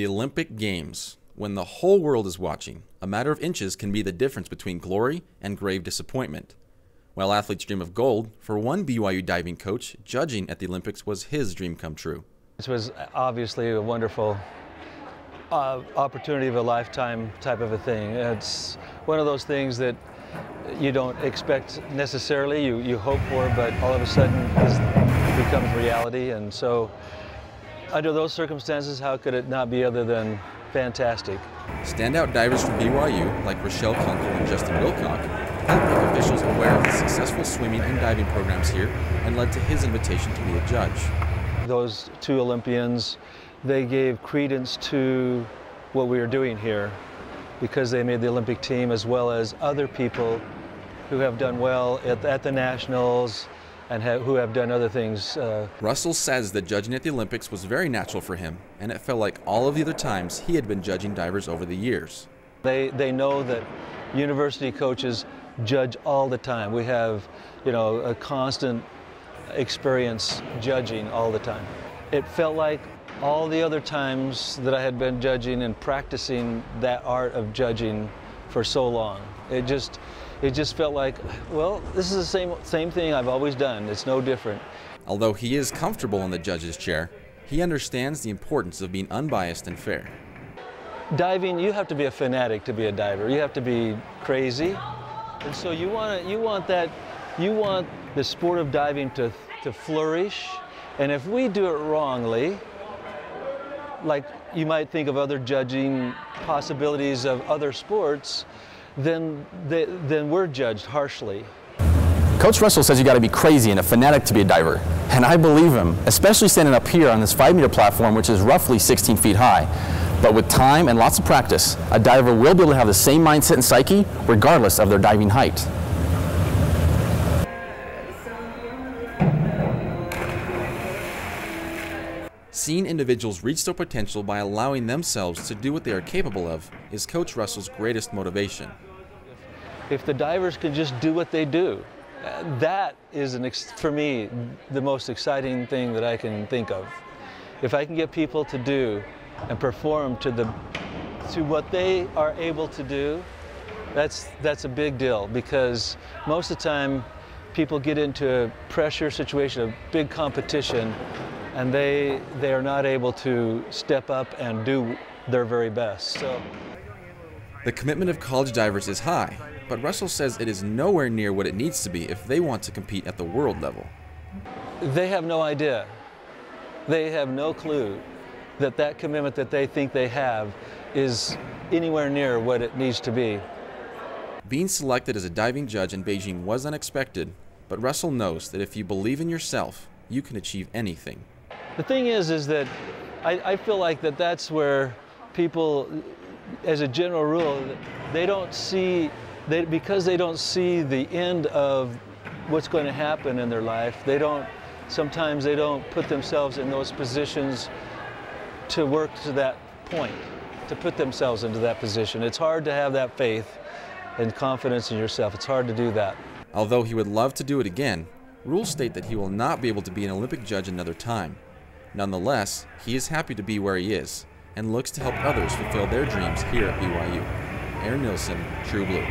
The Olympic Games. When the whole world is watching, a matter of inches can be the difference between glory and grave disappointment. While athletes dream of gold, for one BYU diving coach, judging at the Olympics was his dream come true. This was obviously a wonderful opportunity of a lifetime type of a thing. It's one of those things that you don't expect necessarily, you hope for, but all of a sudden it becomes reality. And so under those circumstances, how could it not be other than fantastic? Standout divers from BYU, like Rochelle Kunkel and Justin Wilcock, helped make officials aware of the successful swimming and diving programs here and led to his invitation to be a judge. Those two Olympians, they gave credence to what we were doing here because they made the Olympic team, as well as other people who have done well at the Nationals and who have done other things. Russell says that judging at the Olympics was very natural for him, and it felt like all of the other times he had been judging divers over the years. They know that university coaches judge all the time. We have, a constant experience judging all the time. It felt like all the other times that I had been judging and practicing that art of judging for so long. It just felt like, well, this is the same thing I've always done. It's no different. Although he is comfortable in the judge's chair, he understands the importance of being unbiased and fair. Diving, you have to be a fanatic to be a diver. You have to be crazy. And so you want the sport of diving to flourish. And if we do it wrongly, like you might think of other judging possibilities of other sports, then we're judged harshly. Coach Russell says you got to be crazy and a fanatic to be a diver, and I believe him, especially standing up here on this 5-meter platform, which is roughly 16 feet high. But with time and lots of practice, a diver will be able to have the same mindset and psyche regardless of their diving height. Seeing individuals reach their potential by allowing themselves to do what they are capable of is Coach Russell's greatest motivation. If the divers can just do what they do, that is, for me, the most exciting thing that I can think of. If I can get people to do and perform to what they are able to do, that's a big deal, because most of the time people get into a pressure situation, a big competition, and they are not able to step up and do their very best. So the commitment of college divers is high, but Russell says it is nowhere near what it needs to be if they want to compete at the world level. They have no idea. They have no clue that commitment that they think they have is anywhere near what it needs to be. Being selected as a diving judge in Beijing was unexpected, but Russell knows that if you believe in yourself, you can achieve anything. The thing is that I feel like that's where people, as a general rule, because they don't see the end of what's going to happen in their life, sometimes they don't put themselves in those positions to work to that point, to put themselves into that position. It's hard to have that faith and confidence in yourself. It's hard to do that. Although he would love to do it again, rules state that he will not be able to be an Olympic judge another time. Nonetheless, he is happy to be where he is and looks to help others fulfill their dreams here at BYU. Aaron Nilsson, True Blue.